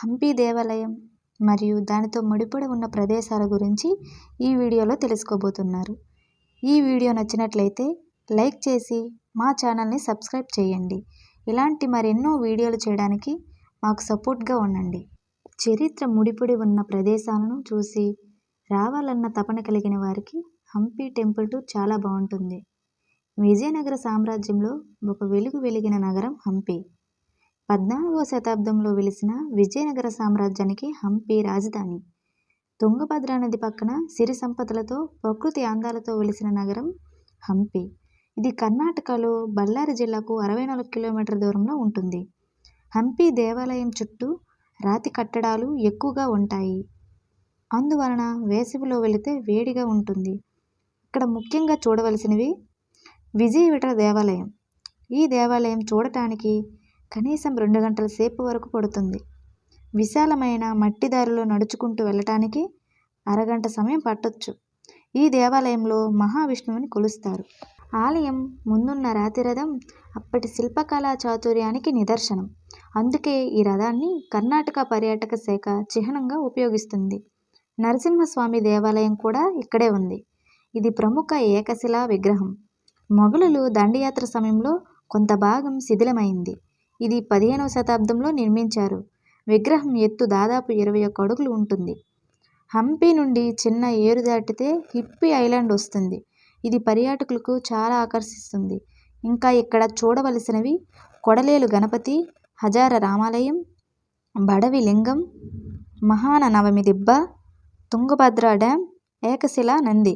హంపి దేవాలయం మరియు దానితో ముడిపడి ఉన్న ప్రదేశాల గురించి ఈ వీడియోలో తెలుసుకోబోతున్నారు. ఈ వీడియో నచ్చినట్లయితే లైక్ చేసి మా ఛానల్ని సబ్స్క్రైబ్ చేయండి. ఇలాంటి మరెన్నో వీడియోలు చేయడానికి మాకు సపోర్ట్గా ఉండండి. చరిత్ర ముడిపడి ఉన్న ప్రదేశాలను చూసి రావాలన్న తపన కలిగిన వారికి హంపి టెంపుల్ టూర్ చాలా బాగుంటుంది. విజయనగర సామ్రాజ్యంలో ఒక వెలుగు వెలిగిన నగరం హంపి. 14వ శతాబ్దంలో వెలిసిన విజయనగర సామ్రాజ్యానికి హంపి రాజధాని. తుంగభద్ర నది పక్కన సిరి సంపదలతో ప్రకృతి అందాలతో వెలిసిన నగరం హంపి. ఇది కర్ణాటకలో బళ్ళారి జిల్లాకు 64 కిలోమీటర్ల దూరంలో ఉంటుంది. హంపి దేవాలయం చుట్టూ రాతి కట్టడాలు ఎక్కువగా ఉంటాయి. అందువలన వేసవిలో వెళితే వేడిగా ఉంటుంది. ఇక్కడ ముఖ్యంగా చూడవలసినవి విజయ విఠల దేవాలయం. ఈ దేవాలయం చూడటానికి కనీసం 2 గంటల సేపు వరకు పడుతుంది. విశాలమైన మట్టి దారిలో నడుచుకుంటూ వెళ్ళటానికి అరగంట సమయం పట్టొచ్చు. ఈ దేవాలయంలో మహావిష్ణువుని కొలుస్తారు. ఆలయం ముందున్న రాతి రథం అప్పటి శిల్పకళా చాతుర్యానికి నిదర్శనం. అందుకే ఈ రథాన్ని కర్ణాటక పర్యాటక శాఖ చిహ్నంగా ఉపయోగిస్తుంది. నరసింహస్వామి దేవాలయం కూడా ఇక్కడే ఉంది. ఇది ప్రముఖ ఏకశిలా విగ్రహం. మొఘలులు దండయాత్ర సమయంలో కొంత భాగం శిథిలమైంది. ఇది 15వ శతాబ్దంలో నిర్మించారు. విగ్రహం ఎత్తు దాదాపు 21 అడుగులు ఉంటుంది. హంపి నుండి చిన్న ఏరు దాటితే హిప్పీ ఐలాండ్ వస్తుంది. ఇది పర్యాటకులకు చాలా ఆకర్షిస్తుంది. ఇంకా ఇక్కడ చూడవలసినవి కొడలేలు గణపతి, హజార రామాలయం, బడవి లింగం, మహాన నవమి దిబ్బ, తుంగభద్ర డ్యాం, ఏకశిలా నంది.